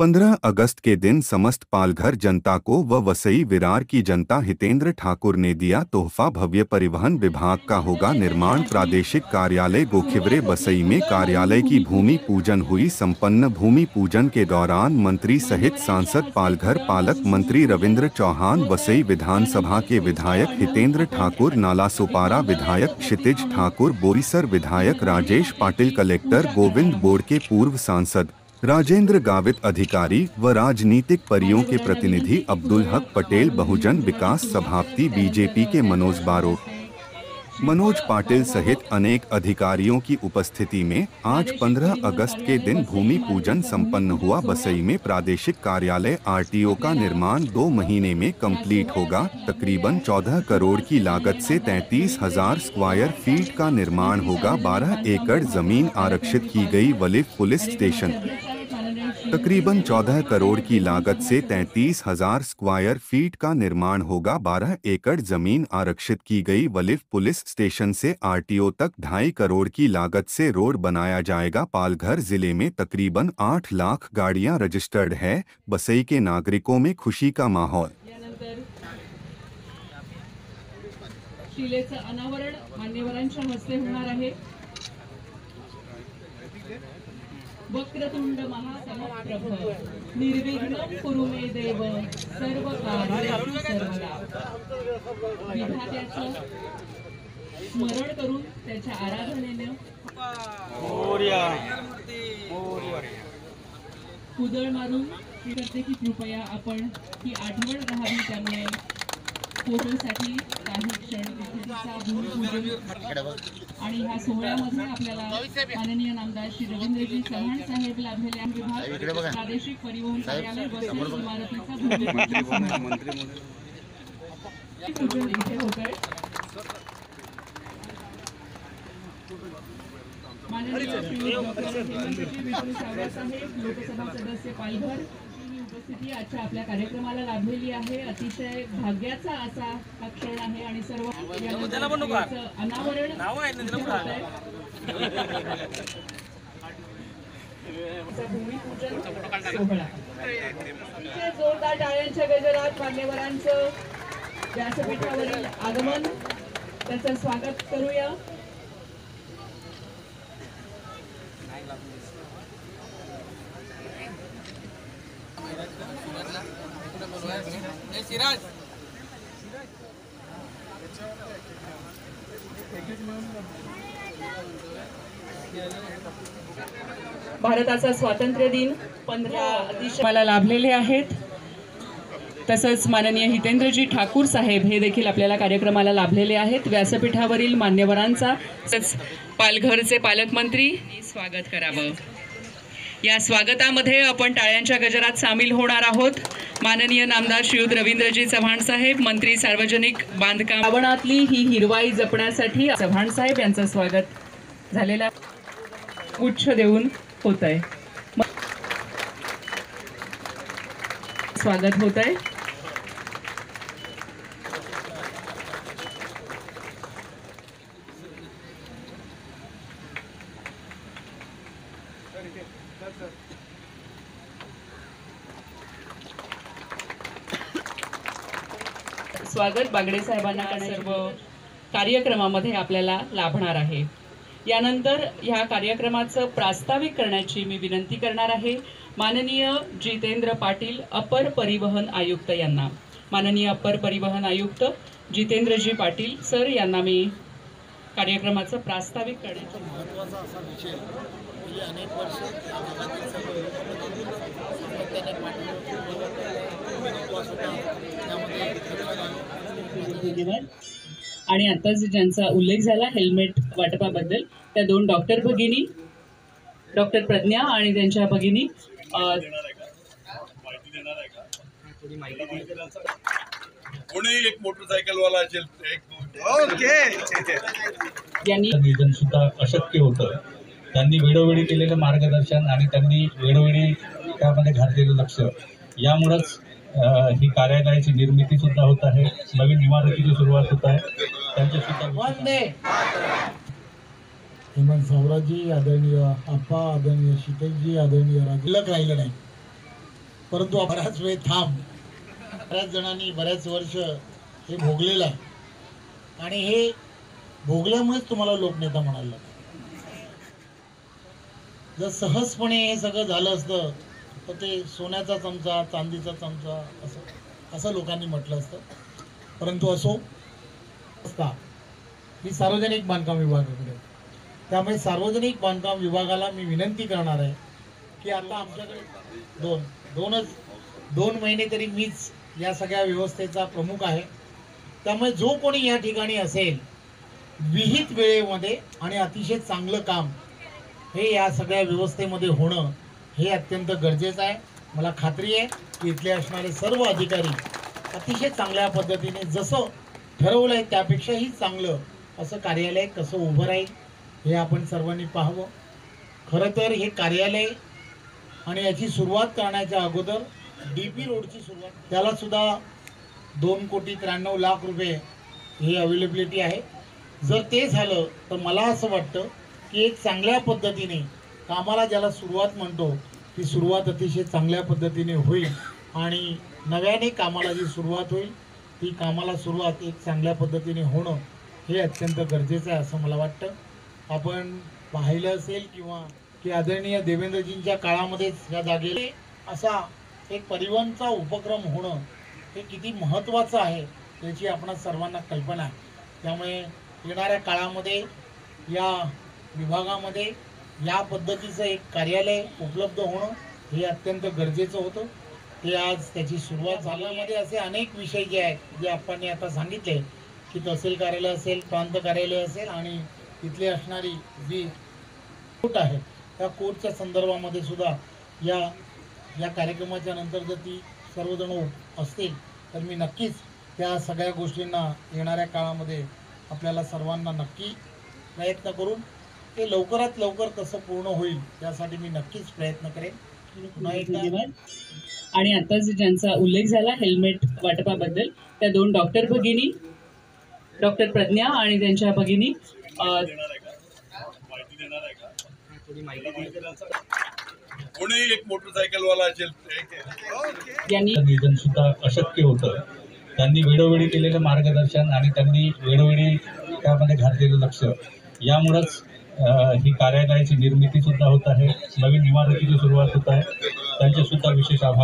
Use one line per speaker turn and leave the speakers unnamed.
15 अगस्त के दिन समस्त पालघर जनता को व वसई विरार की जनता हितेंद्र ठाकुर ने दिया तोहफा। भव्य परिवहन विभाग का होगा निर्माण। प्रादेशिक कार्यालय गोखिवरे बसई में कार्यालय की भूमि पूजन हुई संपन्न। भूमि पूजन के दौरान मंत्री सहित सांसद पालघर पालक मंत्री रविंद्र चौहान, वसई विधानसभा के विधायक हितेंद्र ठाकुर, नालासोपारा विधायक क्षितिज ठाकुर, बोरीसर विधायक राजेश पाटिल, कलेक्टर गोविंद बोर्ड के पूर्व सांसद राजेंद्र गावित, अधिकारी व राजनीतिक परियों के प्रतिनिधि अब्दुल हक पटेल, बहुजन विकास सभापति बीजेपी के मनोज पाटिल सहित अनेक अधिकारियों की उपस्थिति में आज 15 अगस्त के दिन भूमि पूजन संपन्न हुआ। बसई में प्रादेशिक कार्यालय आरटीओ का निर्माण 2 महीने में कंप्लीट होगा। तकरीबन 14 करोड़ की लागत से 33,000 स्क्वायर फीट का निर्माण होगा। 12 एकड़ जमीन आरक्षित की गई। वलिफ पुलिस स्टेशन तकरीबन 14 करोड़ की लागत से 33,000 स्क्वायर फीट का निर्माण होगा। 12 एकड़ जमीन आरक्षित की गई। वलिफ पुलिस स्टेशन से आरटीओ तक 2.5 करोड़ की लागत से रोड बनाया जाएगा। पालघर जिले में तकरीबन 8 लाख गाड़ियां रजिस्टर्ड है। बसई के नागरिकों में खुशी का माहौल।
शिलेचं अनावरण मान्यवरांच्या हस्ते होणार आहे। वक्रतुंड महासमप्रभ निर्विघ्नं कुरु मे देव सर्व कार्य सर्वदा। विधात्याचं स्मरण करून त्याच्या आराधनेने कुदळ मारून करते की कृपया आपण ही आठवण राहावी। त्यामुळे फोटोसाठी काही क्षण विठ्ठलाचा भूमिपूजन आणि ह्या सोहळ्यामध्ये आपल्याला माननीय नामदार श्री रवींद्रजी चव्हाण साहेब लाभलेले विभाग प्रादेशिक परिवहन कार्यालय बसई इमारतीचा भूमिपूजन इथे होत आहे। माननीय श्री विष्णू सावरा साहेब लोकसभा सदस्य पालघर उपस्थिती आजच्या आपल्या कार्यक्रमाला लाभलेली आहे। अतिशय भाग्याचा असा हा क्षण आहे आणि सर्व अनावरण भूमिपूजन सोहळा अतिशय जोरदार टाळ्यांच्या गजरात मान्यवरांचं व्यासपीठावरील आगमन, त्याचं स्वागत करूया। भारताचा स्वातंत्र्य दिन 15 अतिशय मला लाभलेले आहेत। तसंच माननीय हितेंद्रजी ठाकूर साहेब हे देखील आपल्याला कार्यक्रमाला लाभलेले आहेत। व्यासपीठावरील मान्यवरांचा पालघरचे पालकमंत्री स्वागत करावं। या स्वागतामध्ये आपण टाळ्यांच्या गजरात सामील होणार आहोत। माननीय नामदार श्रीयुत रवींद्रजी चव्हाण साहेब, मंत्री सार्वजनिक बांधकाम, श्रावणातली ही हिरवाई जपण्यासाठी चव्हाण साहेब यांचं स्वागत झालेला गुच्छ देऊन होत आहे। स्वागत होत आहे। स्वागत बागडे साहेबांना सर्व कार्यक्रमामध्ये आपल्याला लाभणार आहे। यानंतर ह्या कार्यक्रमाचं प्रास्ताविक करण्याची मी विनंती करणार आहे माननीय जितेंद्र पाटील, अपर परिवहन आयुक्त यांना। माननीय अपर परिवहन आयुक्त जितेंद्रजी पाटील सर यांना मी कार्यक्रमाचं प्रास्ताविक करण्याची
महत्त्वाचा असा विषय गेली अनेक वर्ष
आणि आताच ज्यांचा उल्लेख झाला हेल्मेट वाटपाबद्दल, त्या 2 डॉक्टर भगिनी, डॉक्टर प्रज्ञा आणि त्यांच्या भगिनी
कोणी एक मोटरसायकलवाला असेल
यांनी
निधन सुद्धा अशक्य होतं। त्यांनी वेळोवेळी केलेलं मार्गदर्शन आणि त्यांनी वेळोवेळी त्यामध्ये घातलेलं लक्ष, यामुळेच ही कार्यालयाची निर्मिती सुद्धा होत आहे, नवीन इमारतीची सुरुवात होत आहे। त्यांचे सुद्धा
हेमंत सावराजी, आदरणीय आप्पा, आदरणीय शीतलजी, आदरणीय राजीलक राहिलं नाही। परंतु बराच वेळ बऱ्याच जणांनी बऱ्याच वर्ष हे भोगलेलं आहे आणि हे भोगल्यामुळेच तुम्हाला लोकनेता म्हणायला लागले. जर सहजपणे हे सगळं झालं असतं तर ते सोन्याचा चमचा, चांदीचा चमचा असं लोकांनी म्हटलं असतं. परंतु असो असता मी सार्वजनिक बांधकाम विभागाकडे, त्यामुळे सार्वजनिक बांधकाम विभागाला मी विनंती करणार आहे की आता आमच्याकडे दोन महिने तरी मीच या सगळ्या व्यवस्थेचा प्रमुख आहे. त्यामुळे जो कोणी या ठिकाणी असेल विहित वेळेमध्ये आणि अतिशय चांगलं काम हे या सगळ्या व्यवस्थेमध्ये होणं हे अत्यंत गरजेचं आहे. मला खात्री आहे की इथले असणारे सर्व अधिकारी अतिशय चांगल्या पद्धतीने जसं ठरवलं आहे त्यापेक्षाही चांगलं असं कार्यालय कसं उभं राहील हे आपण सर्वांनी पाहावं. खरं तर हे कार्यालय आणि याची सुरुवात करण्याच्या अगोदर DP रोडची सुरुवात, त्याला सुद्धा 2,93,00,000 रुपये ही अवेलेबिलिटी आहे. जर ते झालं तर मला असं वाटतं की एक चांगल्या पद्धतीने कामाला ज्याला सुरुवात म्हणतो ती सुरुवात अतिशय चांगल्या पद्धतीने होईल आणि नव्याने कामाला जी सुरुवात होईल ती कामाला सुरुवात एक चांगल्या पद्धतीने होणं हे अत्यंत गरजेचं आहे असं मला वाटतं. आपण पाहिलं असेल किंवा की आदरणीय देवेंद्रजींच्या काळामध्येच या जागेला असा एक परिवहनचा उपक्रम होणं हे किती महत्त्वाचं आहे याची आपणा सर्वांना कल्पना आहे. त्यामुळे येणाऱ्या काळामध्ये या विभागामध्ये या पद्धतीचं एक कार्यालय उपलब्ध होणं हे अत्यंत गरजेचं होतं. ते आज त्याची सुरुवात झाल्यामध्ये असे अनेक विषय जे आहेत जे आपण आता सांगितले की तहसील कार्यालय असेल, प्रांत कार्यालय असेल आणि तिथली असणारी जी कोर्ट आहे त्या कोर्टच्या संदर्भामध्ये सुद्धा या कार्यक्रमाच्या नंतर जर ती सर्वजण असतील तर मी नक्कीच त्या सगळ्या गोष्टींना येणाऱ्या काळामध्ये आपल्याला सर्वांना नक्की प्रयत्न करून ते लवकरात लवकर कसं पूर्ण होईल यासाठी मी नक्कीच प्रयत्न करेन. पुन्हा एकदा
आणि आताच ज्यांचा उल्लेख झाला हेल्मेट वाटपाबद्दल त्या 2 डॉक्टर भगिनी, डॉक्टर प्रज्ञा आणि त्यांच्या भगिनी
कोणी एक मोटरसायकलवाला असेल
यांनी
निधन सुद्धा अशक्य होतं. त्यांनी वेळोवेळी केलेलं मार्गदर्शन आणि त्यांनी वेळोवेळी त्यामध्ये घातलेलं लक्ष यामुळेच ही कार्यालयाची निर्मिती सुद्धा होत आहे, नवीन इमारतीची सुरुवात होत आहे. त्यांचे सुद्धा विशेष आभार.